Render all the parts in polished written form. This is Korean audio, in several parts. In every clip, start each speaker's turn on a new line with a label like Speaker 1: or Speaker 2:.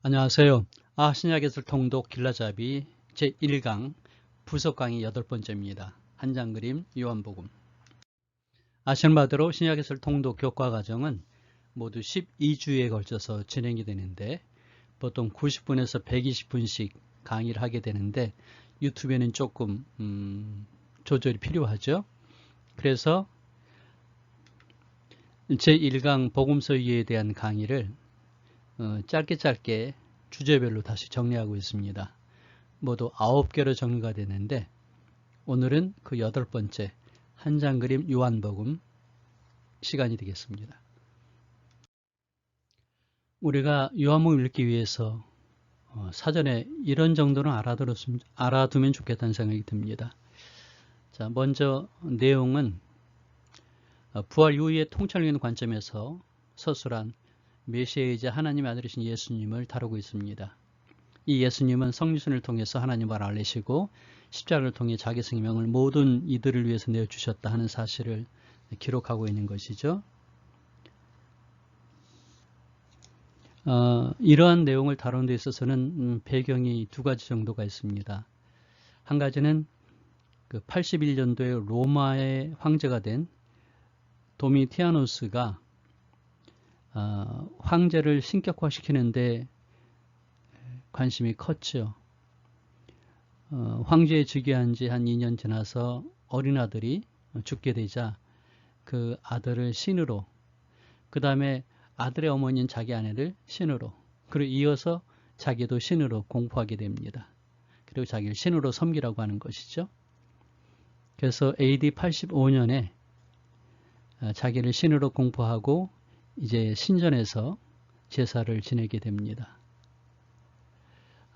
Speaker 1: 안녕하세요. 신약예술 통독 길라잡이 제1강 부속 강의 8번째입니다. 한 장 그림 요한복음. 아시는 바대로 신약예술 통독 교과 과정은 모두 12주에 걸쳐서 진행이 되는데 보통 90분에서 120분씩 강의를 하게 되는데 유튜브에는 조금 조절이 필요하죠. 그래서 제1강 복음서에 대한 강의를 짧게 주제별로 다시 정리하고 있습니다. 모두 9개로 정리가 되는데 오늘은 그 8번째 한 장 그림 요한복음 시간이 되겠습니다. 우리가 요한복음 읽기 위해서 사전에 이런 정도는 알아두면 좋겠다는 생각이 듭니다. 자, 먼저 내용은 부활 이후의 통찰적인 관점에서 서술한 메시아이자 하나님의 아들이신 예수님을 다루고 있습니다. 이 예수님은 성육신을 통해서 하나님을 알리시고 십자가를 통해 자기 생명을 모든 이들을 위해서 내어주셨다 하는 사실을 기록하고 있는 것이죠. 이러한 내용을 다루는 데 있어서는 배경이 두 가지 정도가 있습니다. 한 가지는 그 81년도에 로마의 황제가 된 도미티아누스가 황제를 신격화시키는데 관심이 컸죠. 황제에 즉위한 지 한 2년 지나서 어린 아들이 죽게 되자 그 아들을 신으로, 그 다음에 아들의 어머니인 자기 아내를 신으로, 그리고 이어서 자기도 신으로 공포하게 됩니다. 그리고 자기를 신으로 섬기라고 하는 것이죠. 그래서 AD 85년에 자기를 신으로 공포하고 이제 신전에서 제사를 지내게 됩니다.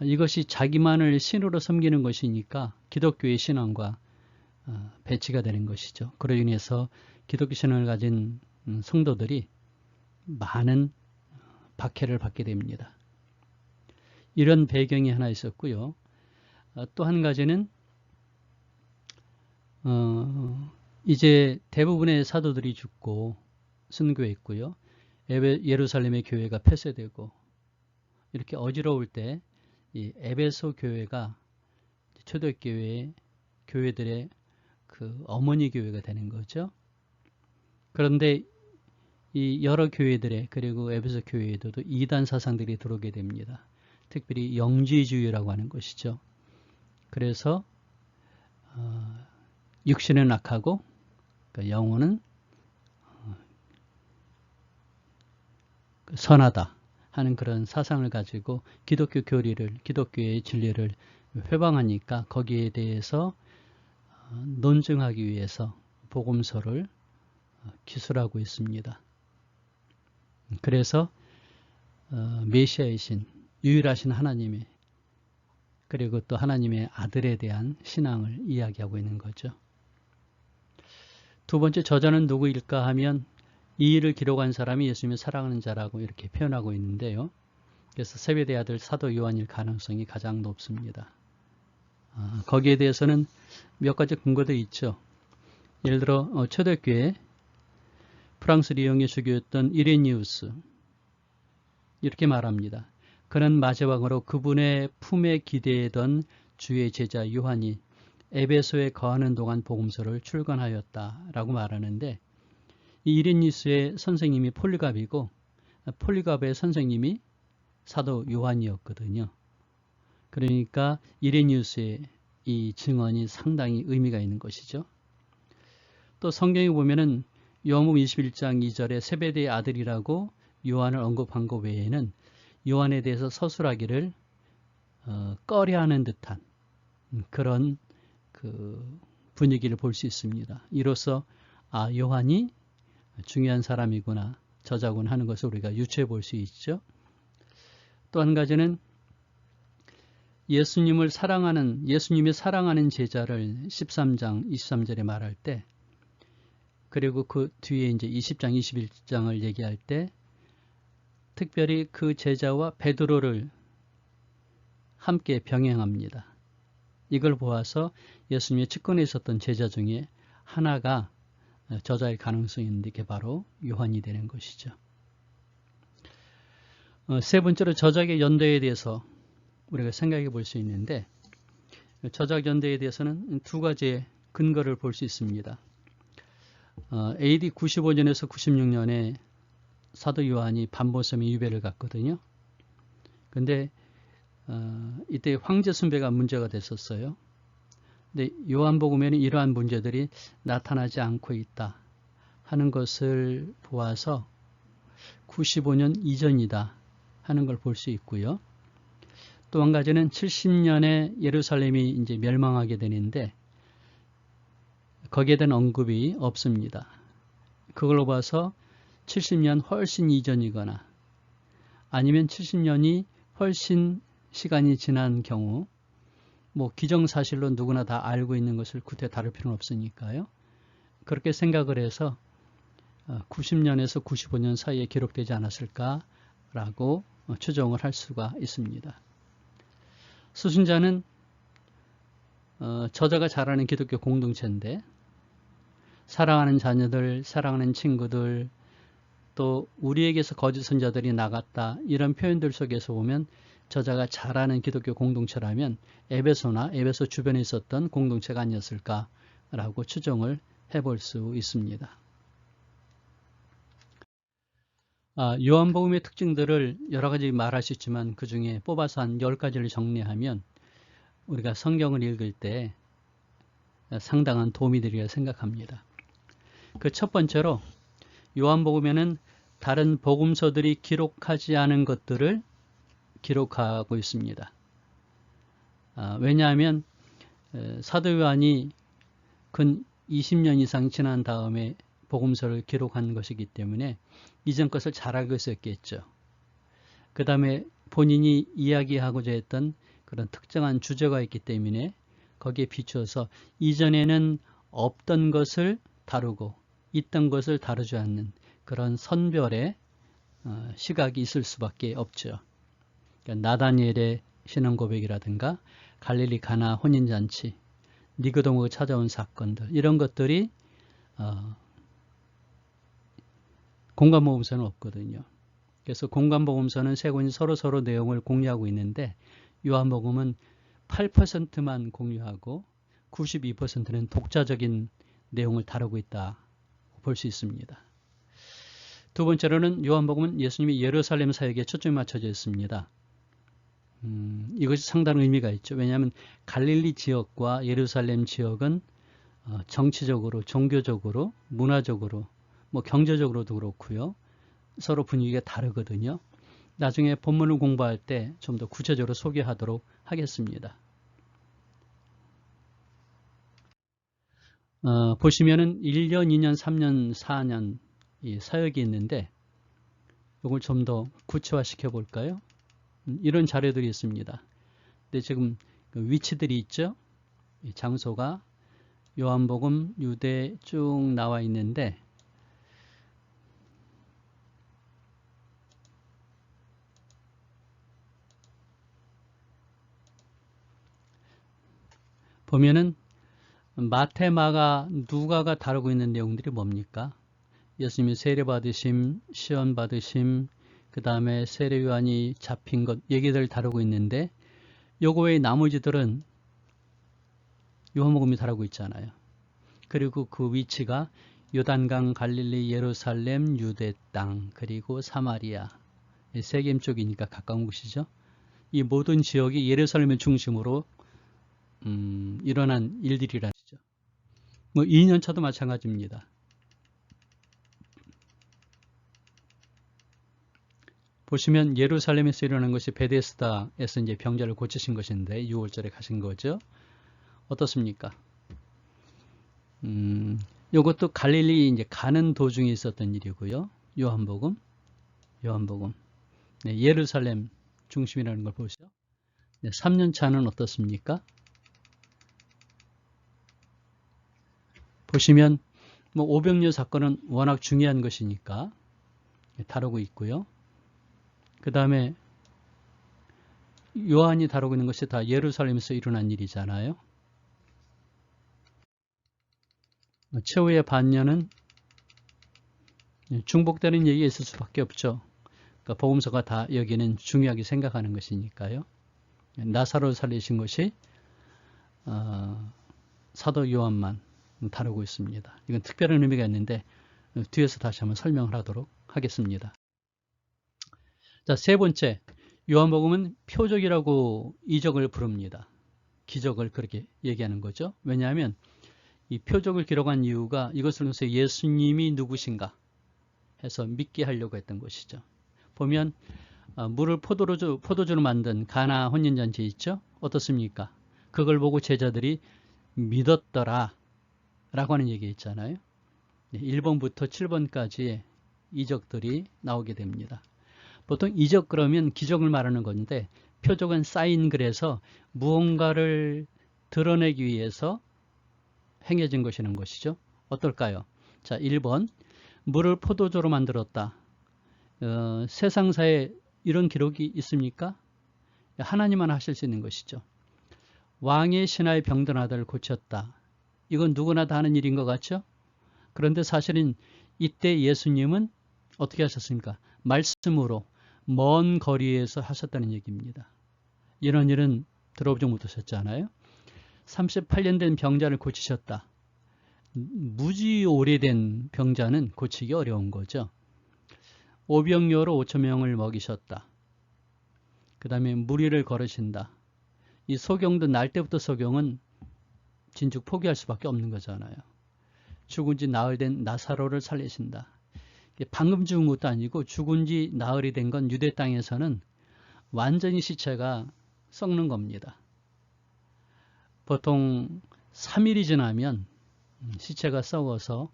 Speaker 1: 이것이 자기만을 신으로 섬기는 것이니까 기독교의 신앙과 배치가 되는 것이죠. 그로 인해서 기독교 신앙을 가진 성도들이 많은 박해를 받게 됩니다. 이런 배경이 하나 있었고요. 또 한 가지는 이제 대부분의 사도들이 죽고 순교했고요. 예루살렘의 교회가 폐쇄되고 이렇게 어지러울 때 이 에베소 교회가 초대교회 교회들의 그 어머니 교회가 되는 거죠. 그런데 이 여러 교회들의, 그리고 에베소 교회에도 이단 사상들이 들어오게 됩니다. 특별히 영지주의라고 하는 것이죠. 그래서 육신은 악하고 영혼은 선하다 하는 그런 사상을 가지고 기독교 교리를, 기독교의 진리를 회방하니까 거기에 대해서 논증하기 위해서 복음서를 기술하고 있습니다. 그래서 메시아이신 유일하신 하나님의, 그리고 또 하나님의 아들에 대한 신앙을 이야기하고 있는 거죠. 두 번째, 저자는 누구일까 하면 이 일을 기록한 사람이 예수님을 사랑하는 자라고 이렇게 표현하고 있는데요. 그래서 세베대의 아들 사도 요한일 가능성이 가장 높습니다. 거기에 대해서는 몇 가지 근거들이 있죠. 예를 들어 초대교회 프랑스 리옹의 주교였던 이레니우스 이렇게 말합니다. 그는 마지막으로 그분의 품에 기대던 주의 제자 요한이 에베소에 거하는 동안 복음서를 출간하였다라고 말하는데, 이 이레니우스의 선생님이 폴리갑이고 폴리갑의 선생님이 사도 요한이었거든요. 그러니까 이레니우스의 이 증언이 상당히 의미가 있는 것이죠. 또 성경에 보면은 요한복음 21장 2절에 세베대의 아들이라고 요한을 언급한 것 외에는 요한에 대해서 서술하기를 꺼려하는 듯한 그런 그 분위기를 볼 수 있습니다. 이로써 요한이 중요한 사람이구나, 저자군 하는 것을 우리가 유추해 볼 수 있죠. 또 한 가지는 예수님이 사랑하는 제자를 13장 23절에 말할 때, 그리고 그 뒤에 이제 20장 21장을 얘기할 때 특별히 그 제자와 베드로를 함께 병행합니다. 이걸 보아서 예수님의 측근에 있었던 제자 중에 하나가 저자일 가능성이 있는데 그게 바로 요한이 되는 것이죠. 세 번째로 저작의 연대에 대해서 우리가 생각해 볼 수 있는데, 저작 연대에 대해서는 두 가지의 근거를 볼 수 있습니다. AD 95년에서 96년에 사도 요한이 반보섬의 유배를 갔거든요. 근데 이때 황제 숭배가 문제가 됐었어요. 근데 요한복음에는 이러한 문제들이 나타나지 않고 있다 하는 것을 보아서 95년 이전이다 하는 걸 볼 수 있고요. 또 한 가지는 70년에 예루살렘이 이제 멸망하게 되는데 거기에 대한 언급이 없습니다. 그걸로 봐서 70년 훨씬 이전이거나 아니면 70년이 훨씬 시간이 지난 경우, 뭐 기정사실로 누구나 다 알고 있는 것을 구태 다룰 필요는 없으니까요. 그렇게 생각을 해서 90년에서 95년 사이에 기록되지 않았을까라고 추정을 할 수가 있습니다. 수신자는 저자가 잘 아는 기독교 공동체인데 사랑하는 자녀들, 사랑하는 친구들, 또 우리에게서 거짓 선자들이 나갔다 이런 표현들 속에서 보면 저자가 잘 아는 기독교 공동체라면 에베소나 에베소 주변에 있었던 공동체가 아니었을까라고 추정을 해볼 수 있습니다. 요한복음의 특징들을 여러 가지 말할 수 있지만 그 중에 뽑아서 한 10가지를 정리하면 우리가 성경을 읽을 때 상당한 도움이 되리라 생각합니다. 그 첫 번째로 요한복음에는 다른 복음서들이 기록하지 않은 것들을 기록하고 있습니다. 왜냐하면 사도 요한이 근 20년 이상 지난 다음에 복음서를 기록한 것이기 때문에 이전 것을 잘 알고 있었겠죠. 그 다음에 본인이 이야기하고자 했던 그런 특정한 주제가 있기 때문에 거기에 비추어서 이전에는 없던 것을 다루고 있던 것을 다루지 않는 그런 선별의 시각이 있을 수밖에 없죠. 그러니까 나다니엘의 신앙 고백이라든가 갈릴리 가나 혼인잔치, 니고데모가 찾아온 사건들, 이런 것들이 공간복음서는 없거든요. 그래서 공간복음서는 세 권이 서로 내용을 공유하고 있는데 요한복음은 8%만 공유하고 92%는 독자적인 내용을 다루고 있다 볼 수 있습니다. 두 번째로는 요한복음은 예수님이 예루살렘 사역에 초점이 맞춰져 있습니다. 이것이 상당한 의미가 있죠. 왜냐하면 갈릴리 지역과 예루살렘 지역은 정치적으로, 종교적으로, 문화적으로, 뭐 경제적으로도 그렇고요. 서로 분위기가 다르거든요. 나중에 본문을 공부할 때 좀 더 구체적으로 소개하도록 하겠습니다. 보시면은 1년, 2년, 3년, 4년 이 사역이 있는데 이걸 좀 더 구체화시켜 볼까요? 이런 자료들이 있습니다. 근데 지금 그 위치들이 있죠. 이 장소가 요한복음, 유대 쭉 나와 있는데 보면은 마태, 마가, 누가가 다루고 있는 내용들이 뭡니까? 예수님이 세례받으심, 시험받으심, 그 다음에 세례 요한이 잡힌 것 얘기들 다루고 있는데 요거 외에 나머지들은 요한복음이 다루고 있잖아요. 그리고 그 위치가 요단강, 갈릴리, 예루살렘, 유대 땅, 그리고 사마리아, 세겜 쪽이니까 가까운 곳이죠. 이 모든 지역이 예루살렘을 중심으로 일어난 일들이라는 것이죠. 뭐 2년차도 마찬가지입니다. 보시면 예루살렘에서 일어난 것이 베데스다에서 이제 병자를 고치신 것인데 6월절에 가신 거죠. 어떻습니까? 이것도 갈릴리 이제 가는 도중에 있었던 일이고요. 요한복음. 네, 예루살렘 중심이라는 걸 보시죠. 네, 3년 차는 어떻습니까? 보시면 뭐 오병이어 사건은 워낙 중요한 것이니까 다루고 있고요. 그 다음에 요한이 다루고 있는 것이 다 예루살렘에서 일어난 일이잖아요. 최후의 반년은 중복되는 얘기가 있을 수밖에 없죠. 그러니까 복음서가 다 여기는 중요하게 생각하는 것이니까요. 나사로를 살리신 것이 사도 요한만 다루고 있습니다. 이건 특별한 의미가 있는데 뒤에서 다시 한번 설명을 하도록 하겠습니다. 자, 세 번째, 요한복음은 표적이라고 이적을 부릅니다. 기적을 그렇게 얘기하는 거죠. 왜냐하면 이 표적을 기록한 이유가 이것을 통해서 예수님이 누구신가 해서 믿게 하려고 했던 것이죠. 보면 물을 포도주로 만든 가나 혼인잔치 있죠? 어떻습니까? 그걸 보고 제자들이 믿었더라 라고 하는 얘기 있잖아요. 1번부터 7번까지의 이적들이 나오게 됩니다. 보통 이적 그러면 기적을 말하는 건데 표적은 사인, 그래서 무언가를 드러내기 위해서 행해진 것이라는 것이죠. 어떨까요? 자, 1번 물을 포도주로 만들었다. 세상사에 이런 기록이 있습니까? 하나님만 하실 수 있는 것이죠. 왕의 신하의 병든 아들을 고쳤다. 이건 누구나 다 하는 일인 것 같죠? 그런데 사실은 이때 예수님은 어떻게 하셨습니까? 말씀으로 먼 거리에서 하셨다는 얘기입니다. 이런 일은 들어보지 못하셨잖아요. 38년 된 병자를 고치셨다. 무지 오래된 병자는 고치기 어려운 거죠. 오병이어로 5,000명을 먹이셨다. 그 다음에 무리를 걸으신다. 이 소경도 날 때부터 소경은 진즉 포기할 수밖에 없는 거잖아요. 죽은 지 나흘 된 나사로를 살리신다. 방금 죽은 것도 아니고 죽은 지 나흘이 된 건 유대 땅에서는 완전히 시체가 썩는 겁니다. 보통 3일이 지나면 시체가 썩어서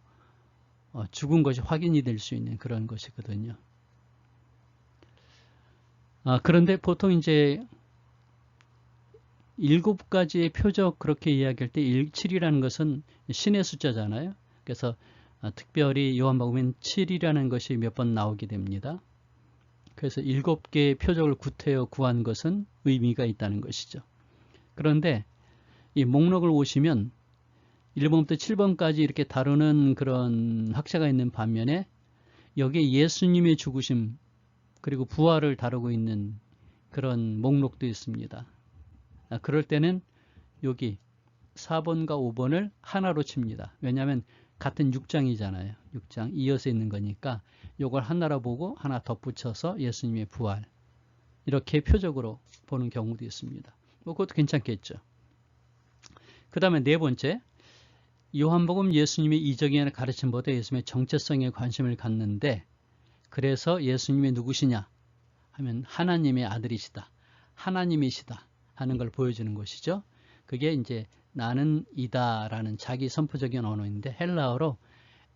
Speaker 1: 죽은 것이 확인이 될 수 있는 그런 것이거든요. 그런데 보통 이제 7가지의 표적 그렇게 이야기할 때 7이라는 것은 신의 숫자잖아요. 그래서 특별히 요한복음엔 7이라는 것이 몇 번 나오게 됩니다. 그래서 7개의 표적을 구태여 구한 것은 의미가 있다는 것이죠. 그런데 이 목록을 보시면 1번부터 7번까지 이렇게 다루는 그런 학자가 있는 반면에 여기에 예수님의 죽으심 그리고 부활을 다루고 있는 그런 목록도 있습니다. 그럴 때는 여기 4번과 5번을 하나로 칩니다. 왜냐하면 같은 6장이잖아요. 6장 이어서 있는 거니까 이걸 하나로 보고 하나 덧붙여서 예수님의 부활 이렇게 표적으로 보는 경우도 있습니다. 그것도 괜찮겠죠. 그 다음에 네 번째, 요한복음 예수님의 이적이나 가르침보다 예수님의 정체성에 관심을 갖는데 그래서 예수님이 누구시냐 하면 하나님의 아들이시다. 하나님이시다 하는 걸 보여주는 것이죠. 그게 이제 나는 이다라는 자기 선포적인 언어인데 헬라어로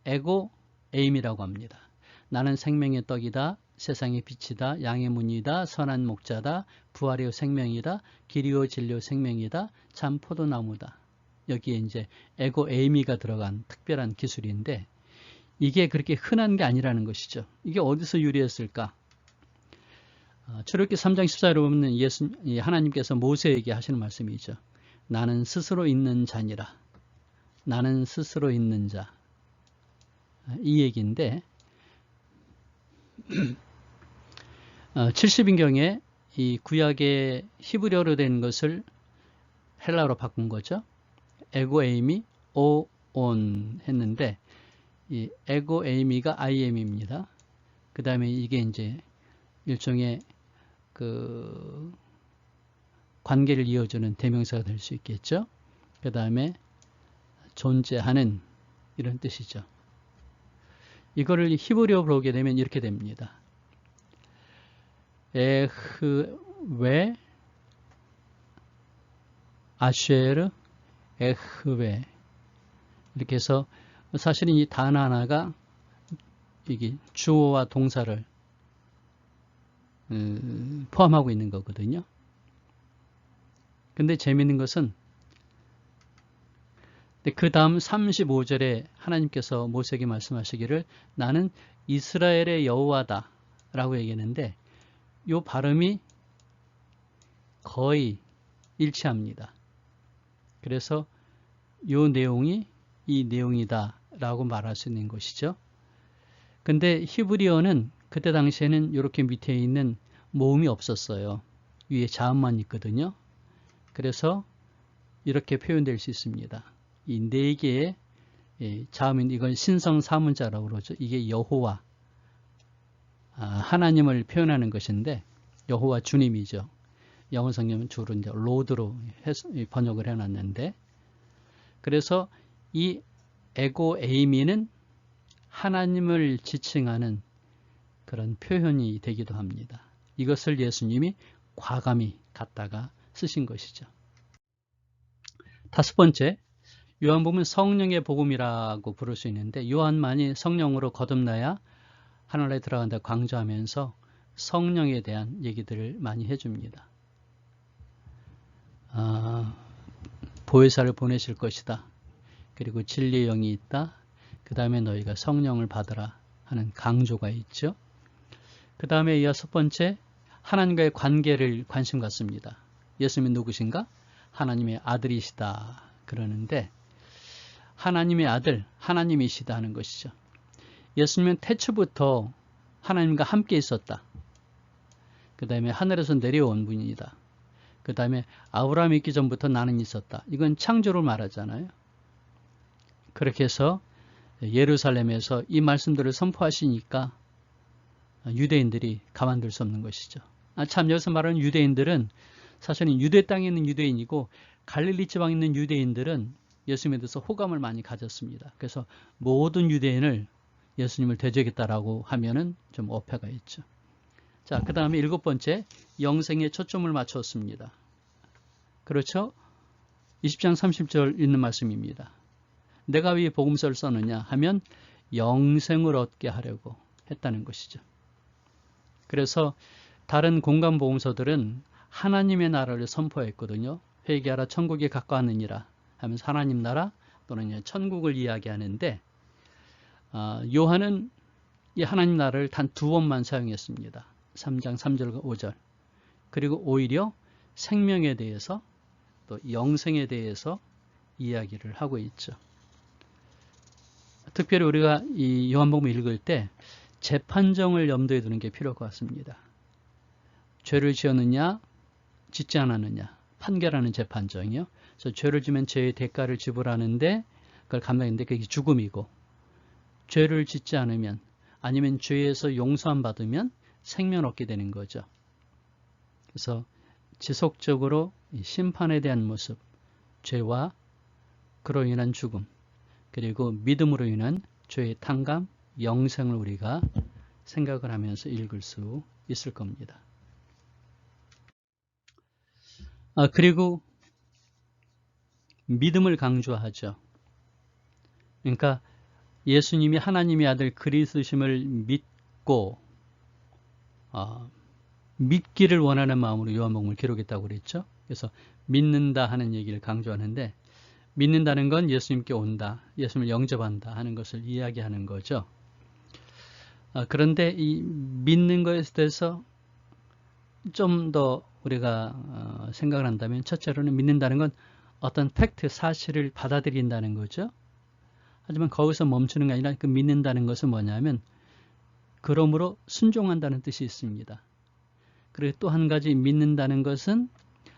Speaker 1: 에고 에임이라고 합니다. 나는 생명의 떡이다. 세상의 빛이다. 양의 문이다. 선한 목자다. 부활의 생명이다. 길이요 진리요 생명이다. 참 포도나무다. 여기에 이제 에고 에이미가 들어간 특별한 기술인데 이게 그렇게 흔한 게 아니라는 것이죠. 이게 어디서 유래했을까? 출애굽기 3장 14절에 보면 하나님께서 모세에게 하시는 말씀이죠. 나는 스스로 있는 자니라. 나는 스스로 있는 자. 이 얘기인데 70인경에 이 구약의 히브리어로 된 것을 헬라어로 바꾼 거죠. 에고 에이미 오온 했는데 이 에고 에이미가 IM입니다. 그 다음에 이게 이제 일종의 그 관계를 이어주는 대명사가 될 수 있겠죠. 그 다음에 존재하는 이런 뜻이죠. 이거를 히브리어로 보게 되면 이렇게 됩니다. 에흐웨 아쉐르 에흐웨 이렇게 해서 사실은 이 단어 하나가 이게 주어와 동사를 포함하고 있는 거거든요. 근데 재미있는 것은 그 다음 35절에 하나님께서 모세에게 말씀하시기를 나는 이스라엘의 여호와다 라고 얘기했는데 이 발음이 거의 일치합니다. 그래서 이 내용이 이 내용이다 라고 말할 수 있는 것이죠. 근데 히브리어는 그때 당시에는 이렇게 밑에 있는 모음이 없었어요. 위에 자음만 있거든요. 그래서 이렇게 표현될 수 있습니다. 이 네 개의 자음인 이건 신성 사문자라고 그러죠. 이게 여호와 하나님을 표현하는 것인데 여호와 주님이죠. 영어 성경은 주로 이제 로드로 번역을 해놨는데 그래서 이 에고 에이미는 하나님을 지칭하는 그런 표현이 되기도 합니다. 이것을 예수님이 과감히 갖다가 쓰신 것이죠. 다섯 번째, 요한복음은 성령의 복음이라고 부를 수 있는데 요한만이 성령으로 거듭나야 하늘나라에 들어간다 강조하면서 성령에 대한 얘기들을 많이 해줍니다. 보혜사를 보내실 것이다. 그리고 진리의 영이 있다. 그 다음에 너희가 성령을 받으라 하는 강조가 있죠. 그 다음에 여섯 번째, 하나님과의 관계를 관심 갖습니다. 예수님은 누구신가? 하나님의 아들이시다 그러는데 하나님의 아들, 하나님이시다 하는 것이죠. 예수님은 태초부터 하나님과 함께 있었다. 그 다음에 하늘에서 내려온 분이다. 그 다음에 아브라함이 있기 전부터 나는 있었다. 이건 창조를 말하잖아요. 그렇게 해서 예루살렘에서 이 말씀들을 선포하시니까 유대인들이 가만둘 수 없는 것이죠. 참 여기서 말하는 유대인들은 사실은 유대 땅에 있는 유대인이고 갈릴리 지방에 있는 유대인들은 예수님에 대해서 호감을 많이 가졌습니다. 그래서 모든 유대인을 예수님을 대적했다라고 하면은 좀 어폐가 있죠. 자, 그 다음에 일곱 번째, 영생에 초점을 맞췄습니다. 그렇죠? 20장 30절 있는 말씀입니다. 내가 왜 복음서를 썼느냐 하면 영생을 얻게 하려고 했다는 것이죠. 그래서 다른 공간 복음서들은 하나님의 나라를 선포했거든요. 회개하라 천국에 가까웠느니라 하면서 하나님 나라 또는 천국을 이야기하는데 요한은 이 하나님 나라를 단 두 번만 사용했습니다. 3장 3절과 5절. 그리고 오히려 생명에 대해서 또 영생에 대해서 이야기를 하고 있죠. 특별히 우리가 이 요한복음 읽을 때 재판정을 염두에 두는 게 필요할 것 같습니다. 죄를 지었느냐 짓지 않았느냐 판결하는 재판정이요. 그래서 죄를 지면 죄의 대가를 지불하는데 그걸 감당했는데 그게 죽음이고 죄를 짓지 않으면 아니면 죄에서 용서함 받으면 생명 얻게 되는 거죠. 그래서 지속적으로 심판에 대한 모습, 죄와 그로 인한 죽음, 그리고 믿음으로 인한 죄의 탕감, 영생을 우리가 생각을 하면서 읽을 수 있을 겁니다. 그리고 믿음을 강조하죠. 그러니까 예수님이 하나님의 아들 그리스도심을 믿고 믿기를 원하는 마음으로 요한복음을 기록했다고 그랬죠. 그래서 믿는다 하는 얘기를 강조하는데 믿는다는 건 예수님께 온다, 예수님을 영접한다 하는 것을 이야기하는 거죠. 그런데 이 믿는 것에 대해서 좀 더 우리가 생각을 한다면 첫째로는 믿는다는 건 어떤 팩트, 사실을 받아들인다는 거죠. 하지만 거기서 멈추는 게 아니라 그 믿는다는 것은 뭐냐면 그러므로 순종한다는 뜻이 있습니다. 그리고 또 한 가지 믿는다는 것은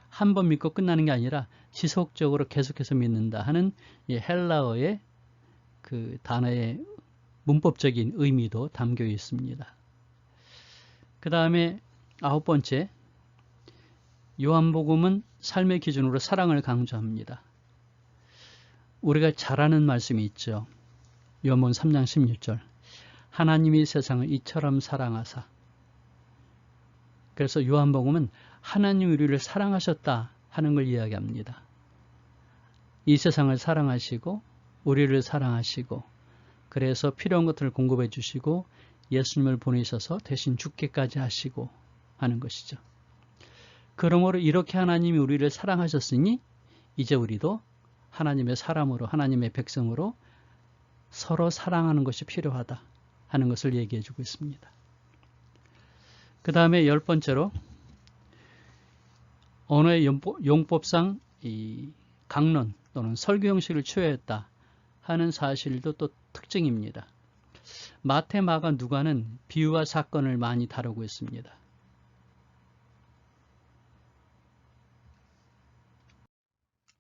Speaker 1: 한 번 믿고 끝나는 게 아니라 지속적으로 계속해서 믿는다 하는 이 헬라어의 그 단어의 문법적인 의미도 담겨 있습니다. 그 다음에 아홉 번째, 요한복음은 삶의 기준으로 사랑을 강조합니다. 우리가 잘 아는 말씀이 있죠. 요한복음 3장 16절. 하나님이 세상을 이처럼 사랑하사. 그래서 요한복음은 하나님 우리를 사랑하셨다 하는 걸 이야기합니다. 이 세상을 사랑하시고 우리를 사랑하시고 그래서 필요한 것들을 공급해 주시고 예수님을 보내셔서 대신 죽기까지 하시고 하는 것이죠. 그러므로 이렇게 하나님이 우리를 사랑하셨으니 이제 우리도 하나님의 사람으로 하나님의 백성으로 서로 사랑하는 것이 필요하다 하는 것을 얘기해 주고 있습니다. 그 다음에 열 번째로 언어의 용법상 이 강론 또는 설교 형식을 취하였다 하는 사실도 또 특징입니다. 마태, 마가, 누가는 비유와 사건을 많이 다루고 있습니다.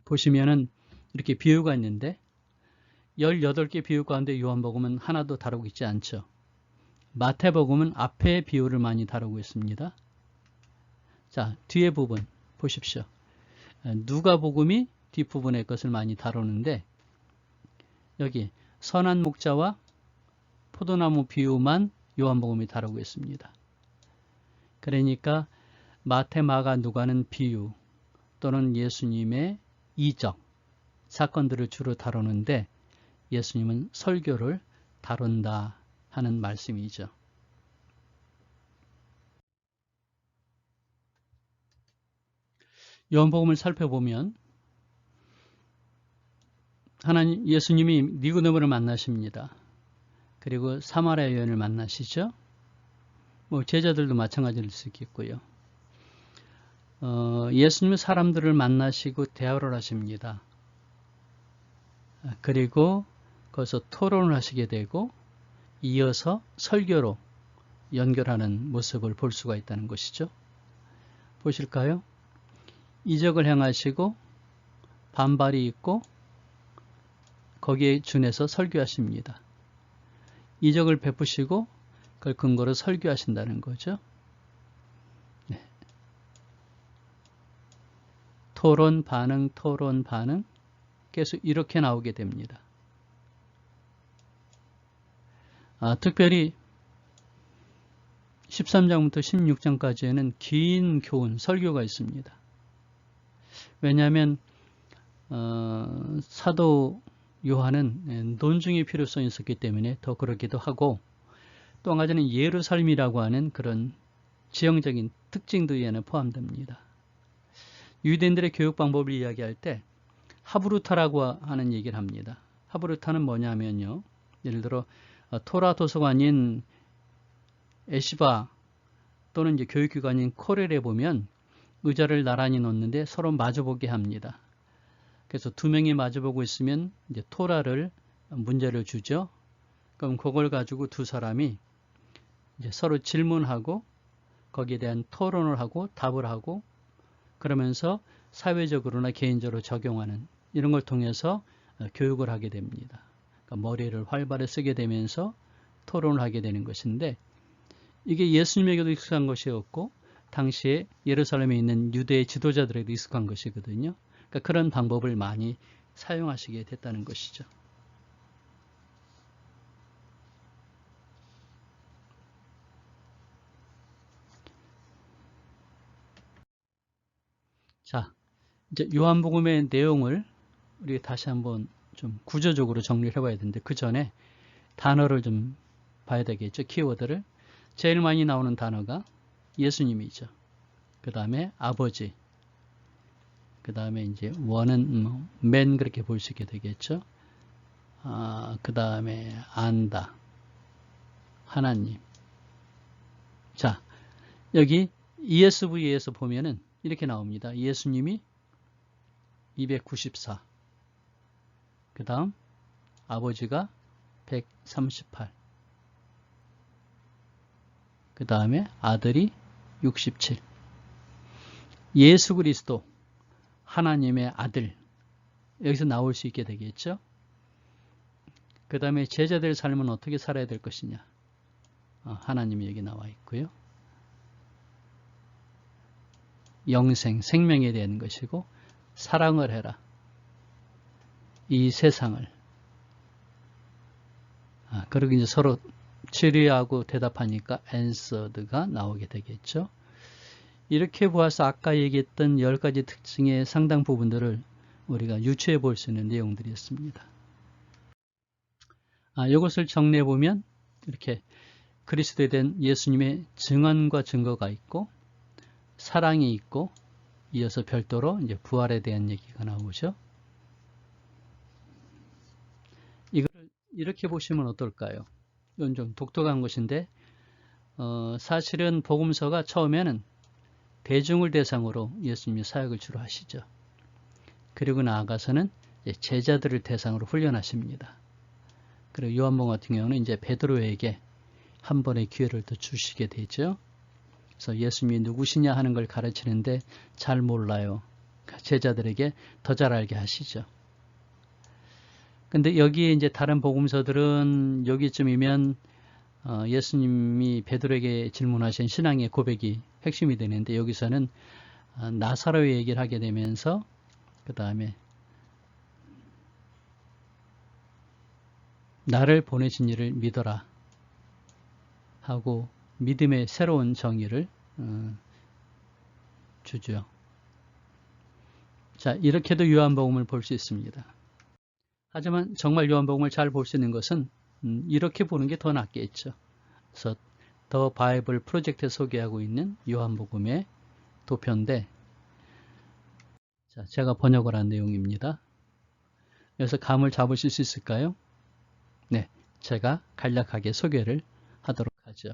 Speaker 1: 보시면은 이렇게 비유가 있는데 18개 비유 가운데 요한복음은 하나도 다루고 있지 않죠. 마태복음은 앞에 비유를 많이 다루고 있습니다. 자, 뒤에 부분 보십시오. 누가복음이 뒷부분의 것을 많이 다루는데 여기 선한 목자와 포도나무 비유만 요한복음이 다루고 있습니다. 그러니까 마태, 마가, 누가는 비유 또는 예수님의 이적, 사건들을 주로 다루는데 예수님은 설교를 다룬다 하는 말씀이죠. 요한복음을 살펴보면 예수님이 니고데모를 만나십니다. 그리고 사마리아 여인을 만나시죠. 제자들도 마찬가지일 수 있겠고요. 예수님은 사람들을 만나시고 대화를 하십니다. 그리고 거기서 토론을 하시게 되고 이어서 설교로 연결하는 모습을 볼 수가 있다는 것이죠. 보실까요? 이적을 행하시고 반발이 있고 거기에 준해서 설교하십니다. 이적을 베푸시고 그걸 근거로 설교하신다는 거죠. 네. 토론, 반응, 토론, 반응 계속 이렇게 나오게 됩니다. 특별히 13장부터 16장까지에는 긴 교훈, 설교가 있습니다. 왜냐하면 사도 요한은 논증의 필요성이 있었기 때문에 더 그렇기도 하고 또 한 가지는 예루살렘이라고 하는 그런 지형적인 특징도 이 안에 포함됩니다. 유대인들의 교육 방법을 이야기할 때 하브루타라고 하는 얘기를 합니다. 하브루타는 뭐냐면요. 예를 들어 토라 도서관인 에시바 또는 이제 교육기관인 코렐에 보면 의자를 나란히 놓는데 서로 마주보게 합니다. 그래서 두 명이 마주보고 있으면 이제 토라를 문제를 주죠. 그럼 그걸 가지고 두 사람이 이제 서로 질문하고 거기에 대한 토론을 하고 답을 하고 그러면서 사회적으로나 개인적으로 적용하는 이런 걸 통해서 교육을 하게 됩니다. 그러니까 머리를 활발히 쓰게 되면서 토론을 하게 되는 것인데 이게 예수님에게도 익숙한 것이었고 당시에 예루살렘에 있는 유대의 지도자들에게도 익숙한 것이거든요. 그러니까 그런 방법을 많이 사용하시게 됐다는 것이죠. 자, 이제 요한복음의 내용을 우리 다시 한번 좀 구조적으로 정리를 해봐야 되는데 그 전에 단어를 좀 봐야 되겠죠. 키워드를. 제일 많이 나오는 단어가 예수님이죠. 그 다음에 아버지. 그 다음에 이제 원은 맨 그렇게 볼 수 있게 되겠죠. 그 다음에 안다. 하나님. 자, 여기 ESV에서 보면은 이렇게 나옵니다. 예수님이 294. 그 다음 아버지가 138. 그 다음에 아들이 67. 예수 그리스도 하나님의 아들 여기서 나올 수 있게 되겠죠. 그 다음에 제자들 삶은 어떻게 살아야 될 것이냐. 하나님이 여기 나와 있고요. 영생, 생명에 대한 것이고 사랑을 해라. 이 세상을. 그리고 이제 서로 질의하고 대답하니까 answered가 나오게 되겠죠. 이렇게 보아서 아까 얘기했던 10가지 특징의 상당 부분들을 우리가 유추해 볼 수 있는 내용들이었습니다. 이것을 정리해 보면 이렇게 그리스도에 대한 예수님의 증언과 증거가 있고 사랑이 있고 이어서 별도로 이제 부활에 대한 얘기가 나오죠. 이걸 이렇게 보시면 어떨까요? 이건 좀 독특한 것인데 사실은 복음서가 처음에는 대중을 대상으로 예수님이 사역을 주로 하시죠. 그리고 나아가서는 제자들을 대상으로 훈련하십니다. 그리고 요한복음 같은 경우는 이제 베드로에게 한 번의 기회를 더 주시게 되죠. 그래서 예수님이 누구시냐 하는 걸 가르치는데 잘 몰라요. 제자들에게 더 잘 알게 하시죠. 근데 여기에 이제 다른 복음서들은 여기쯤이면 예수님이 베드로에게 질문하신 신앙의 고백이 핵심이 되는데 여기서는 나사로의 얘기를 하게 되면서 그 다음에 나를 보내신 이를 믿어라 하고 믿음의 새로운 정의를 주죠. 자, 이렇게도 요한복음을 볼 수 있습니다. 하지만 정말 요한복음을 잘 볼 수 있는 것은 이렇게 보는 게 더 낫겠죠. 그래서 더 바이블 프로젝트에 소개하고 있는 요한복음의 도표인데, 자, 제가 번역을 한 내용입니다. 그래서 감을 잡으실 수 있을까요? 네, 제가 간략하게 소개를 하도록 하죠.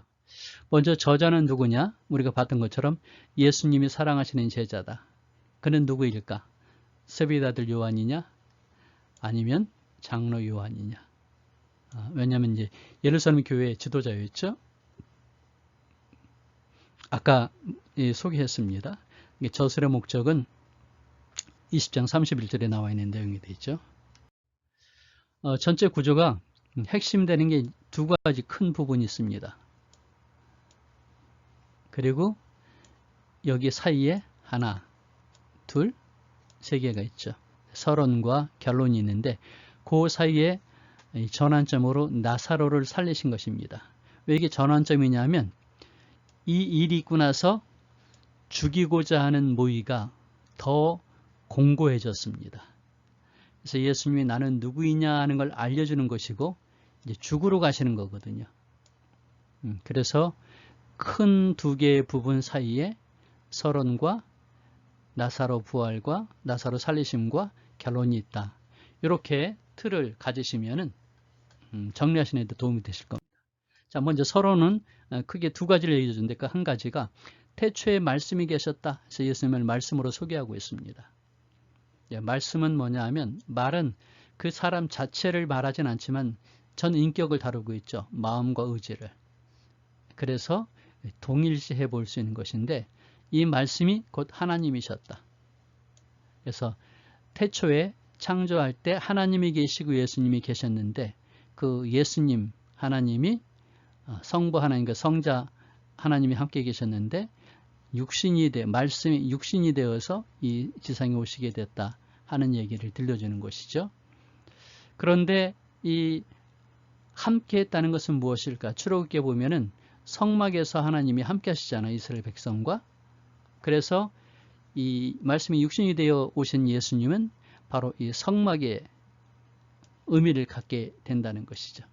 Speaker 1: 먼저 저자는 누구냐? 우리가 봤던 것처럼 예수님이 사랑하시는 제자다. 그는 누구일까? 세베대 아들 요한이냐? 아니면 장로 요한이냐? 왜냐하면 이제 예루살렘 교회의 지도자였죠. 아까 소개했습니다. 저술의 목적은 20장 31절에 나와 있는 내용이 되죠. 전체 구조가 핵심되는 게 두 가지 큰 부분이 있습니다. 그리고 여기 사이에 하나, 둘, 세 개가 있죠. 서론과 결론이 있는데 그 사이에 전환점으로 나사로를 살리신 것입니다. 왜 이게 전환점이냐 하면 이 일이 있고 나서 죽이고자 하는 모의가 더 공고해졌습니다. 그래서 예수님이 나는 누구이냐 하는 걸 알려주는 것이고 이제 죽으러 가시는 거거든요. 그래서 큰 두 개의 부분 사이에 서론과 나사로 부활과 나사로 살리심과 결론이 있다. 이렇게 틀을 가지시면은 정리하시는 데 도움이 되실 겁니다. 자, 먼저 서론은 크게 두 가지를 얘기해 주는데 그 한 가지가 태초에 말씀이 계셨다. 그래서 예수님을 말씀으로 소개하고 있습니다. 말씀은 뭐냐 하면 말은 그 사람 자체를 말하진 않지만 전 인격을 다루고 있죠. 마음과 의지를. 그래서 동일시해 볼 수 있는 것인데 이 말씀이 곧 하나님이셨다. 그래서 태초에 창조할 때 하나님이 계시고 예수님이 계셨는데 그 예수님 하나님이 성부 하나님과 성자 하나님이 함께 계셨는데 육신이 말씀이 육신이 되어서 이 지상에 오시게 됐다 하는 얘기를 들려주는 것이죠. 그런데 이 함께 했다는 것은 무엇일까? 출애굽기에 보면은 성막에서 하나님이 함께 하시잖아요. 이스라엘 백성과. 그래서 이 말씀이 육신이 되어 오신 예수님은 바로 이 성막의 의미를 갖게 된다는 것이죠.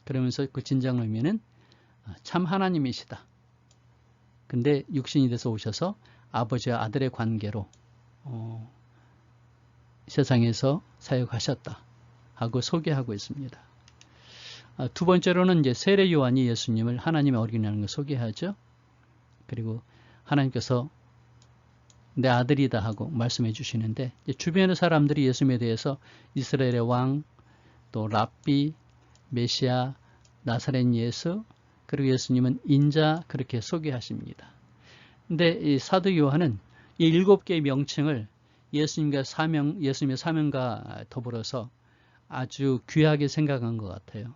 Speaker 1: 그러면서 그 진정 의미는 참 하나님이시다. 근데 육신이 돼서 오셔서 아버지와 아들의 관계로 세상에서 사역하셨다 하고 소개하고 있습니다. 두 번째로는 이제 세례 요한이 예수님을 하나님의 어린이라는 걸 소개하죠. 그리고 하나님께서 내 아들이다 하고 말씀해 주시는데 주변의 사람들이 예수님에 대해서 이스라엘의 왕, 또 랍비, 메시아, 나사렛 예수, 그리고 예수님은 인자 그렇게 소개하십니다. 근데 이 사도 요한은 이 7개의 명칭을 예수님의 사명과 더불어서 아주 귀하게 생각한 것 같아요.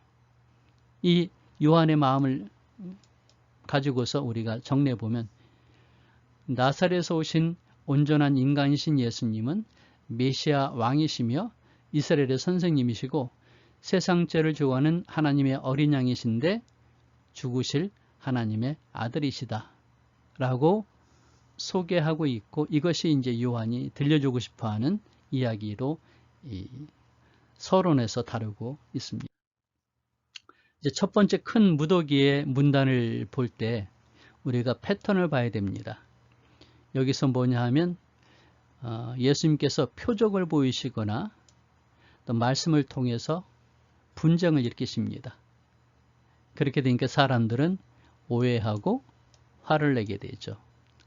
Speaker 1: 이 요한의 마음을 가지고서 우리가 정리해 보면 나사렛에서 오신 온전한 인간이신 예수님은 메시아 왕이시며 이스라엘의 선생님이시고 세상 죄를 주관하는 하나님의 어린 양이신데 죽으실 하나님의 아들이시다 라고 소개하고 있고 이것이 이제 요한이 들려주고 싶어하는 이야기로 이 서론에서 다루고 있습니다. 이제 첫 번째 큰 무더기의 문단을 볼 때 우리가 패턴을 봐야 됩니다. 여기서 뭐냐 하면 예수님께서 표적을 보이시거나 또 말씀을 통해서 분쟁을 일으키십니다. 그렇게 되니까 사람들은 오해하고 화를 내게 되죠.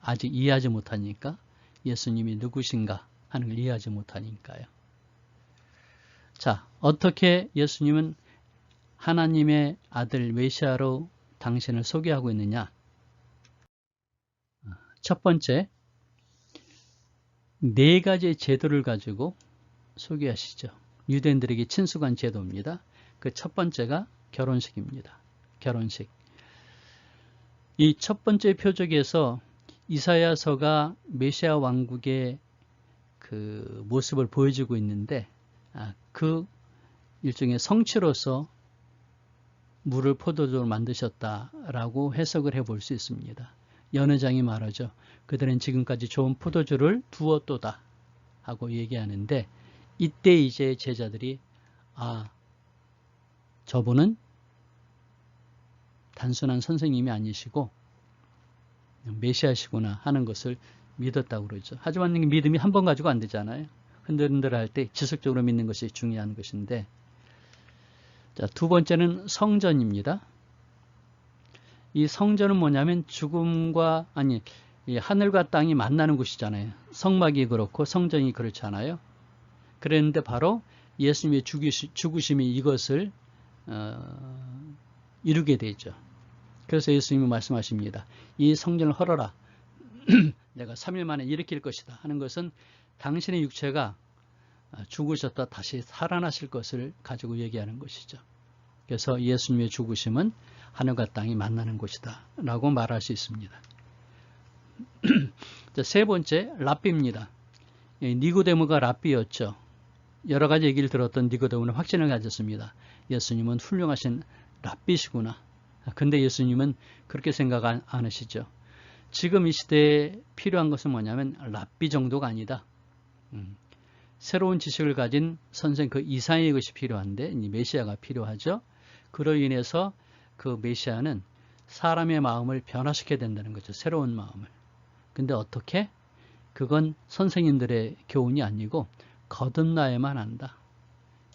Speaker 1: 아직 이해하지 못하니까 예수님이 누구신가 하는 걸 이해하지 못하니까요. 자, 어떻게 예수님은 하나님의 아들 메시아로 당신을 소개하고 있느냐? 첫 번째, 네 가지의 제도를 가지고 소개하시죠. 유대인들에게 친숙한 제도입니다. 그 첫 번째가 결혼식입니다. 결혼식. 이 첫 번째 표적에서 이사야서가 메시아 왕국의 그 모습을 보여주고 있는데, 그 일종의 성취로서 물을 포도주로 만드셨다라고 해석을 해볼 수 있습니다. 연회장이 말하죠. 그들은 지금까지 좋은 포도주를 두었도다 하고 얘기하는데, 이때 이제 제자들이 저분은 단순한 선생님이 아니시고 메시아시구나 하는 것을 믿었다고 그러죠. 하지만 믿음이 한 번 가지고 안 되잖아요. 흔들흔들 할 때 지속적으로 믿는 것이 중요한 것인데, 자, 두 번째는 성전입니다. 이 성전은 뭐냐면 죽음과 이 하늘과 땅이 만나는 곳이잖아요. 성막이 그렇고 성전이 그렇잖아요. 그랬는데 바로 예수님의 죽으심이 이것을 이루게 되죠. 그래서 예수님이 말씀하십니다. 이 성전을 헐어라. 내가 3일 만에 일으킬 것이다 하는 것은 당신의 육체가 죽으셨다 다시 살아나실 것을 가지고 얘기하는 것이죠. 그래서 예수님의 죽으심은 하늘과 땅이 만나는 곳이다 라고 말할 수 있습니다. 세 번째, 랍비입니다. 니고데모가 랍비였죠. 여러 가지 얘기를 들었던 니고데모는 확신을 가졌습니다. 예수님은 훌륭하신 랍비시구나. 근데 예수님은 그렇게 생각 안 하시죠. 지금 이 시대에 필요한 것은 뭐냐면 랍비 정도가 아니다. 새로운 지식을 가진 선생 그 이상의 것이 필요한데 이 메시아가 필요하죠. 그로 인해서 그 메시아는 사람의 마음을 변화시켜야 된다는 거죠. 새로운 마음을. 근데 어떻게? 그건 선생님들의 교훈이 아니고 거듭나야만 한다.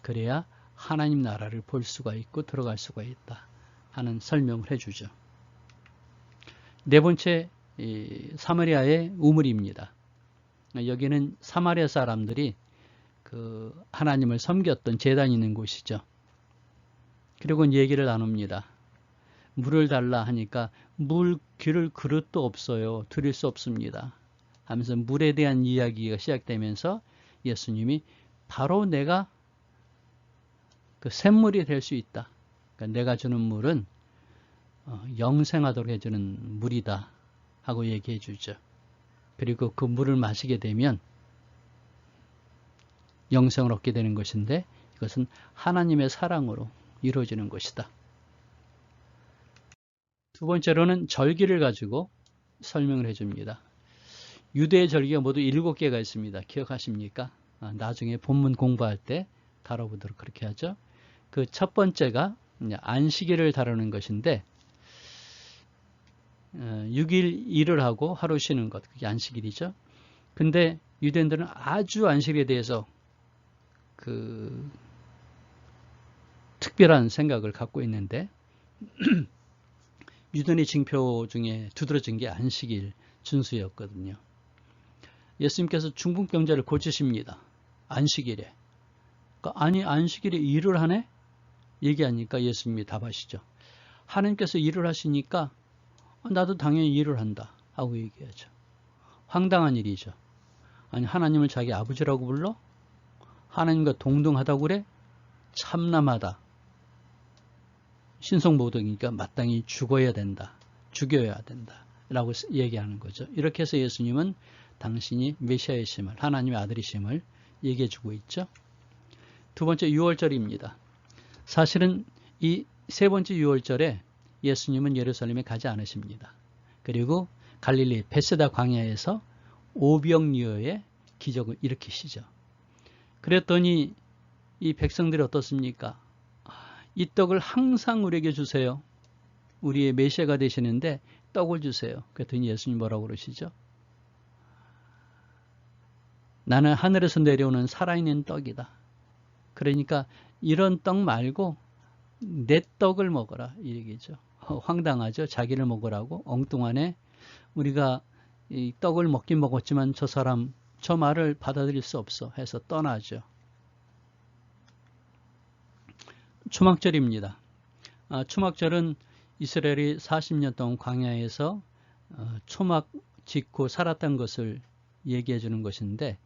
Speaker 1: 그래야 하나님 나라를 볼 수가 있고 들어갈 수가 있다 하는 설명을 해주죠. 네 번째, 사마리아의 우물입니다. 여기는 사마리아 사람들이 그 하나님을 섬겼던 제단이 있는 곳이죠. 그리고 얘기를 나눕니다. 물을 달라 하니까 물 기를 그릇도 없어요. 드릴 수 없습니다. 하면서 물에 대한 이야기가 시작되면서 예수님이 바로 내가 그 샘물이 될 수 있다. 그러니까 내가 주는 물은 영생하도록 해주는 물이다 하고 얘기해 주죠. 그리고 그 물을 마시게 되면 영생을 얻게 되는 것인데 이것은 하나님의 사랑으로 이루어지는 것이다. 두 번째로는 절기를 가지고 설명을 해줍니다. 유대의 절기가 모두 7개가 있습니다. 기억하십니까? 나중에 본문 공부할 때 다뤄보도록 그렇게 하죠. 그 첫 번째가 안식일을 다루는 것인데 6일 일을 하고 하루 쉬는 것, 그게 안식일이죠. 근데 유대인들은 아주 안식일에 대해서 그 특별한 생각을 갖고 있는데 유대인의 징표 중에 두드러진 게 안식일 준수였거든요. 예수님께서 중풍병자를 고치십니다. 안식일에. 그러니까 아니 안식일에 일을 하네? 얘기하니까 예수님이 답하시죠. 하나님께서 일을 하시니까 나도 당연히 일을 한다 하고 얘기하죠. 황당한 일이죠. 아니 하나님을 자기 아버지라고 불러? 하나님과 동등하다고 그래? 참남하다. 신성모독이니까 마땅히 죽어야 된다. 죽여야 된다. 라고 얘기하는 거죠. 이렇게 해서 예수님은 당신이 메시아이심을, 하나님의 아들이심을 얘기해 주고 있죠. 두 번째 유월절입니다. 사실은 이 세 번째 유월절에 예수님은 예루살렘에 가지 않으십니다. 그리고 갈릴리 베세다 광야에서 오병이어의 기적을 일으키시죠. 그랬더니 이 백성들이 어떻습니까? 이 떡을 항상 우리에게 주세요. 우리의 메시아가 되시는데 떡을 주세요. 그랬더니 예수님 뭐라고 그러시죠? 나는 하늘에서 내려오는 살아있는 떡이다. 그러니까 이런 떡 말고 내 떡을 먹어라 이 얘기죠. 황당하죠. 자기를 먹으라고 엉뚱하네. 우리가 이 떡을 먹긴 먹었지만 저 사람 저 말을 받아들일 수 없어 해서 떠나죠. 초막절입니다. 초막절은 이스라엘이 40년 동안 광야에서 초막 짓고 살았던 것을 얘기해 주는 것인데,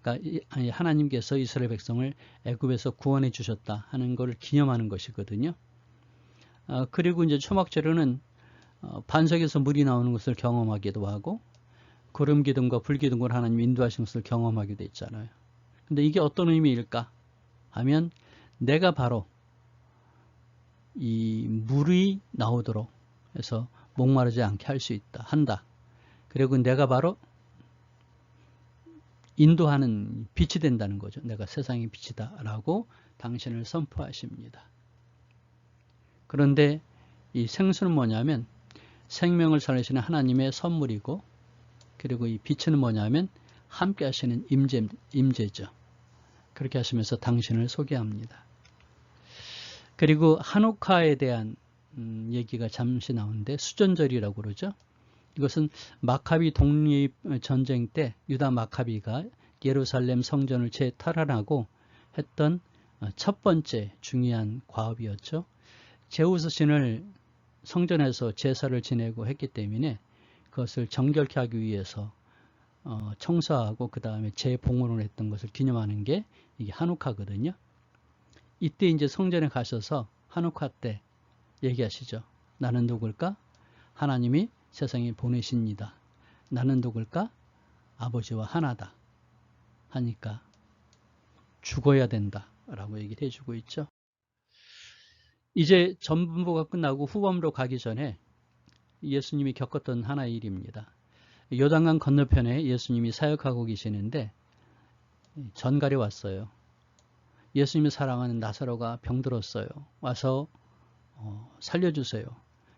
Speaker 1: 그러니까 하나님께서 이스라엘 백성을 애굽에서 구원해 주셨다 하는 것을 기념하는 것이거든요. 그리고 이제 초막절에는 반석에서 물이 나오는 것을 경험하기도 하고, 구름 기둥과 불 기둥으로 하나님 인도하신 것을 경험하기도 했잖아요. 근데 이게 어떤 의미일까 하면, 내가 바로 이 물이 나오도록 해서 목마르지 않게 할 수 있다, 한다. 그리고 내가 바로 인도하는 빛이 된다는 거죠. 내가 세상의 빛이다 라고 당신을 선포하십니다. 그런데 이 생수는 뭐냐면 생명을 살리시는 하나님의 선물이고, 그리고 이 빛은 뭐냐면 함께 하시는 임재죠. 그렇게 하시면서 당신을 소개합니다. 그리고 한옥카에 대한 얘기가 잠시 나오는데, 수전절이라고 그러죠. 이것은 마카비 독립전쟁 때 유다 마카비가 예루살렘 성전을 재탈환하고 했던 첫 번째 중요한 과업이었죠. 제우스 신을 성전에서 제사를 지내고 했기 때문에 그것을 정결케 하기 위해서 청소하고 그 다음에 재봉헌을 했던 것을 기념하는 게 이게 한우카거든요. 이때 이제 성전에 가셔서 한우카 때 얘기하시죠. 나는 누굴까? 하나님이 세상에 보내십니다. 나는 누굴까? 아버지와 하나다 하니까 죽어야 된다 라고 얘기를 해주고 있죠. 이제 전분부가 끝나고 후범으로 가기 전에 예수님이 겪었던 하나의 일입니다. 요단강 건너편에 예수님이 사역하고 계시는데 전갈이 왔어요. 예수님이 사랑하는 나사로가 병들었어요. 와서 살려주세요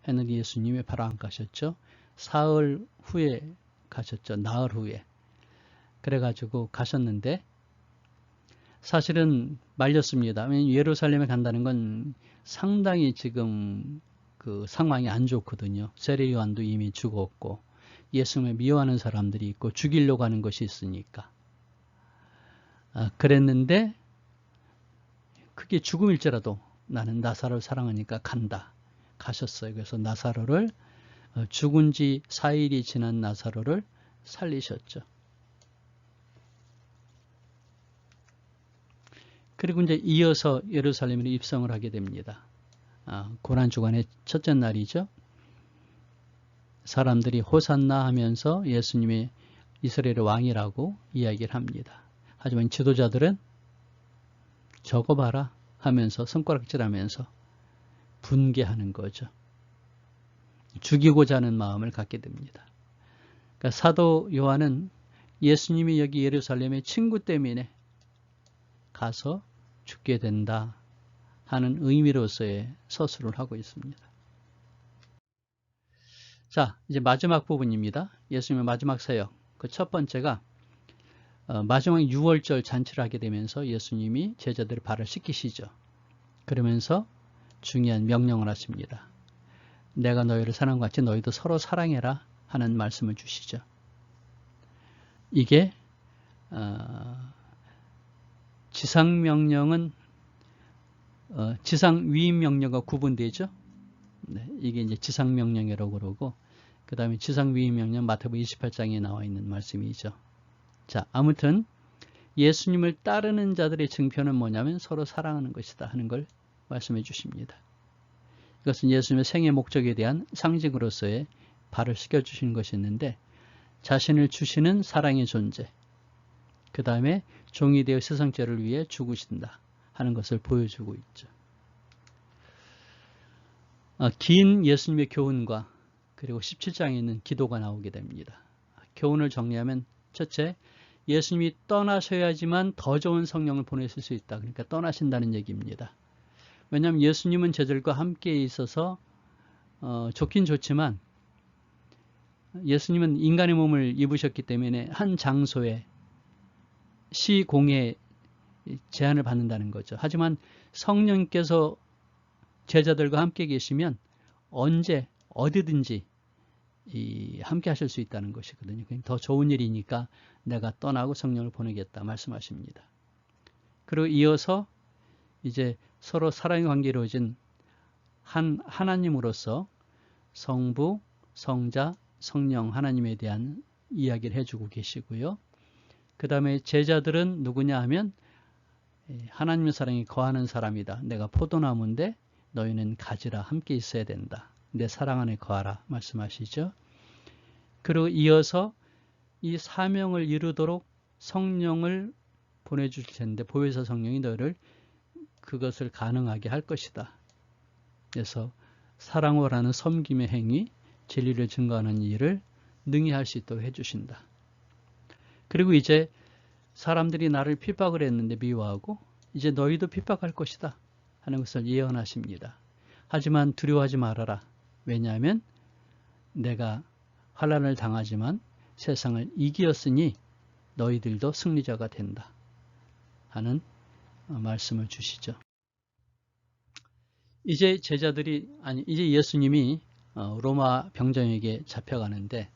Speaker 1: 했는데 예수님이 바로 안 가셨죠. 사흘 후에 가셨죠. 나흘 후에. 그래가지고 가셨는데 사실은 말렸습니다. 예루살렘에 간다는 건 상당히 지금 그 상황이 안 좋거든요. 세례 요한도 이미 죽었고 예수님을 미워하는 사람들이 있고 죽이려고 하는 것이 있으니까. 그랬는데 그게 죽음일지라도 나는 나사로를 사랑하니까 간다. 가셨어요. 그래서 나사로를 죽은 지 4일이 지난 나사로를 살리셨죠. 그리고 이제 이어서 예루살렘으로 입성을 하게 됩니다. 고난주간의 첫째 날이죠. 사람들이 호산나 하면서 예수님이 이스라엘의 왕이라고 이야기를 합니다. 하지만 지도자들은 저거 봐라 하면서 손가락질하면서 분개하는 거죠. 죽이고자 하는 마음을 갖게 됩니다. 그러니까 사도 요한은 예수님이 여기 예루살렘의 친구 때문에 가서 죽게 된다 하는 의미로서의 서술을 하고 있습니다. 자, 이제 마지막 부분입니다. 예수님의 마지막 사역. 그 첫 번째가 마지막 6월절 잔치를 하게 되면서 예수님이 제자들의 발을 씻기시죠. 그러면서 중요한 명령을 하십니다. 내가 너희를 사랑한 것 같이 너희도 서로 사랑해라 하는 말씀을 주시죠. 이게 지상명령은 지상위임명령과 구분되죠. 네, 이게 이제 지상명령이라고 그러고, 그 다음에 지상위임명령 마태복음 28장에 나와 있는 말씀이죠. 자, 아무튼 예수님을 따르는 자들의 증표는 뭐냐면 서로 사랑하는 것이다 하는 걸 말씀해 주십니다. 이것은 예수님의 생애 목적에 대한 상징으로서의 발을 씻겨주시는 것이 있는데, 자신을 주시는 사랑의 존재, 그 다음에 종이 되어 세상죄를 위해 죽으신다 하는 것을 보여주고 있죠. 긴 예수님의 교훈과 그리고 17장에 있는 기도가 나오게 됩니다. 교훈을 정리하면 첫째, 예수님이 떠나셔야지만 더 좋은 성령을 보내실 수 있다. 그러니까 떠나신다는 얘기입니다. 왜냐하면 예수님은 제자들과 함께 있어서 좋긴 좋지만 예수님은 인간의 몸을 입으셨기 때문에 한 장소에 시공에 제한을 받는다는 거죠. 하지만 성령께서 제자들과 함께 계시면 언제 어디든지 함께 하실 수 있다는 것이거든요. 더 좋은 일이니까 내가 떠나고 성령을 보내겠다 말씀하십니다. 그리고 이어서 이제 서로 사랑의 관계로 이어진 하나님으로서 성부, 성자, 성령 하나님에 대한 이야기를 해주고 계시고요. 그 다음에 제자들은 누구냐 하면 하나님의 사랑이 거하는 사람이다. 내가 포도나무인데 너희는 가지라, 함께 있어야 된다. 내 사랑 안에 거하라 말씀하시죠. 그리고 이어서 이 사명을 이루도록 성령을 보내줄 텐데 보혜사 성령이 너희를 그것을 가능하게 할 것이다. 그래서 사랑을 하는 섬김의 행위, 진리를 증거하는 일을 능히 할 수 있도록 해주신다. 그리고 이제 사람들이 나를 핍박을 했는데 미워하고 이제 너희도 핍박할 것이다 하는 것을 예언하십니다. 하지만 두려워하지 말아라. 왜냐하면 내가 환난을 당하지만 세상을 이기었으니 너희들도 승리자가 된다 하는 말씀을 주시죠. 이제 이제 예수님이 로마 병정에게 잡혀가는데,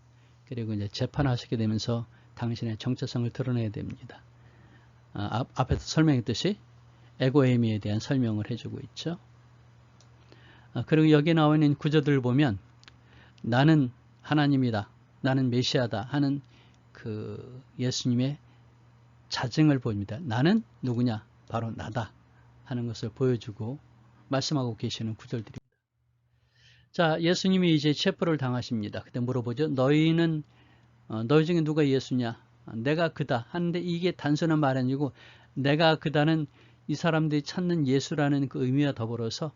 Speaker 1: 그리고 이제 재판하시게 되면서 당신의 정체성을 드러내야 됩니다. 앞에서 설명했듯이 에고에미에 대한 설명을 해주고 있죠. 그리고 여기 나와 있는 구절들을 보면 나는 하나님이다, 나는 메시아다 하는 그 예수님의 자증을 보입니다. 나는 누구냐? 바로 나다 하는 것을 보여주고 말씀하고 계시는 구절들입니다. 자, 예수님이 이제 체포를 당하십니다. 그때 물어보죠. 너희 중에 누가 예수냐? 내가 그다 하는데 이게 단순한 말이 아니고 내가 그다는 이 사람들이 찾는 예수라는 그 의미와 더불어서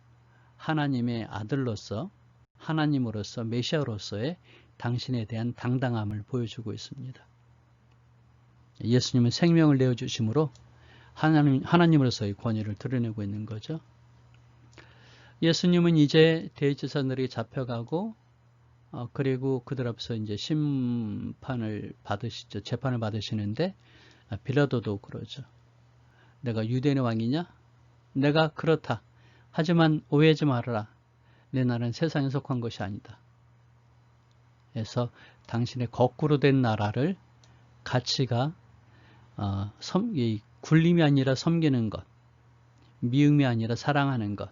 Speaker 1: 하나님의 아들로서, 하나님으로서, 메시아로서의 당신에 대한 당당함을 보여주고 있습니다. 예수님은 생명을 내어주심으로 하나님으로서의 권위를 드러내고 있는 거죠. 예수님은 이제 대제사장들이 잡혀가고 그리고 그들 앞서 이제 심판을 받으시죠. 재판을 받으시는데 빌라도도 그러죠. 내가 유대인의 왕이냐? 내가 그렇다. 하지만 오해하지 말아라. 내 나라는 세상에 속한 것이 아니다. 그래서 당신의 거꾸로 된 나라를 가치가 굴림이 아니라 섬기는 것, 미움이 아니라 사랑하는 것,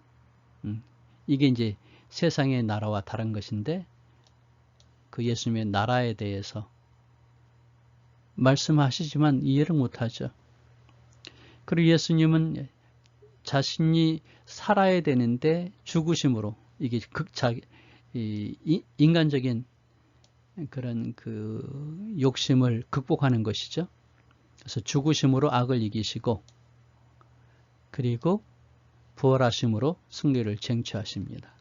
Speaker 1: 이게 이제 세상의 나라와 다른 것인데 그 예수님의 나라에 대해서 말씀하시지만 이해를 못하죠. 그리고 예수님은 자신이 살아야 되는데 죽으심으로 이게 인간적인 그런 그 욕심을 극복하는 것이죠. 그래서 죽으심으로 악을 이기시고 그리고 부활하심으로 승리를 쟁취하십니다.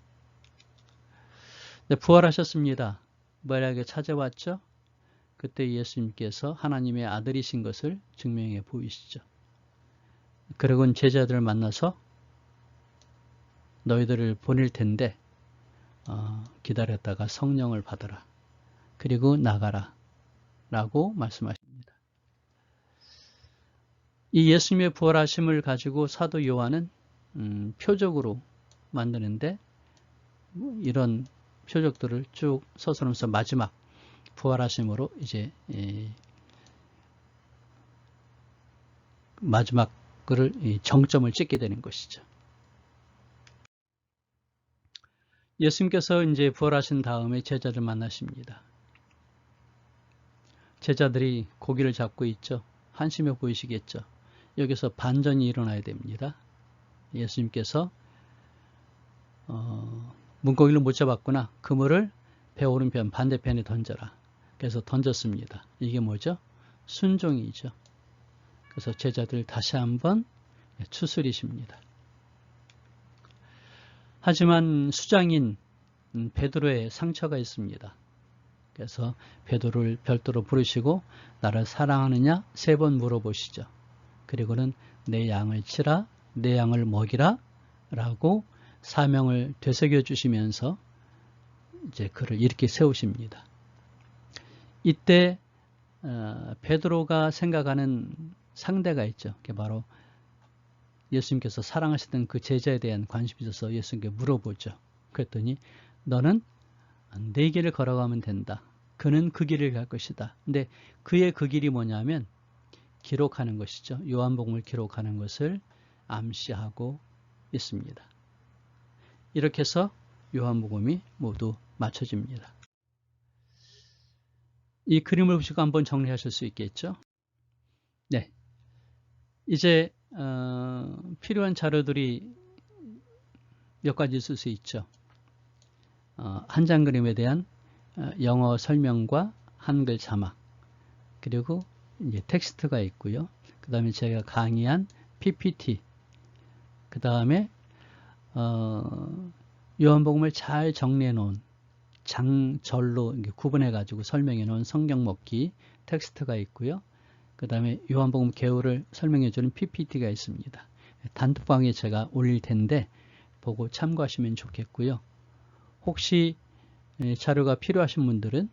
Speaker 1: 네, 부활하셨습니다. 뭐라고 찾아왔죠? 그때 예수님께서 하나님의 아들이신 것을 증명해 보이시죠. 그리고 제자들을 만나서 너희들을 보낼 텐데 기다렸다가 성령을 받아라. 그리고 나가라 라고 말씀하십니다. 이 예수님의 부활하심을 가지고 사도 요한은 표적으로 만드는데 이런 표적들을 쭉 서술하면서 마지막 부활하심으로 이제 마지막 그를 정점을 찍게 되는 것이죠. 예수님께서 이제 부활하신 다음에 제자들 만나십니다. 제자들이 고기를 잡고 있죠. 한심해 보이시겠죠. 여기서 반전이 일어나야 됩니다. 예수님께서 물고기를 못 잡았구나. 그물을 배 오른편 반대편에 던져라. 그래서 던졌습니다. 이게 뭐죠? 순종이죠. 그래서 제자들 다시 한번 추스리십니다. 하지만 수장인 베드로의 상처가 있습니다. 그래서 베드로를 별도로 부르시고 나를 사랑하느냐 3번 물어보시죠. 그리고는 내 양을 치라, 내 양을 먹이라 라고 사명을 되새겨 주시면서 이제 그를 이렇게 세우십니다. 이때 베드로가 생각하는 상대가 있죠. 그게 바로 예수님께서 사랑하시던 그 제자에 대한 관심이 있어서 예수님께 물어보죠. 그랬더니 너는 내 길을 걸어가면 된다. 그는 그 길을 갈 것이다. 근데 그의 그 길이 뭐냐면 기록하는 것이죠. 요한복음을 기록하는 것을 암시하고 있습니다. 이렇게 해서 요한복음이 모두 맞춰집니다. 이 그림을 보시고 한번 정리하실 수 있겠죠? 네. 이제 필요한 자료들이 몇 가지 있을 수 있죠. 한 장 그림에 대한 영어 설명과 한글 자막, 그리고 이제 텍스트가 있고요. 그 다음에 제가 강의한 PPT, 그 다음에 요한복음을 잘 정리해 놓은 장절로 구분해 가지고 설명해 놓은 성경 먹기 텍스트가 있고요. 그 다음에 요한복음 개요를 설명해 주는 PPT가 있습니다. 단톡방에 제가 올릴 텐데 보고 참고하시면 좋겠고요. 혹시 자료가 필요하신 분들은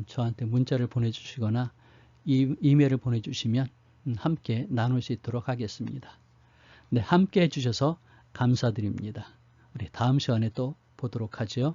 Speaker 1: 저한테 문자를 보내주시거나 이메일을 보내주시면 함께 나눌 수 있도록 하겠습니다. 네, 함께 해주셔서 감사드립니다. 우리 다음 시간에 또 보도록 하죠.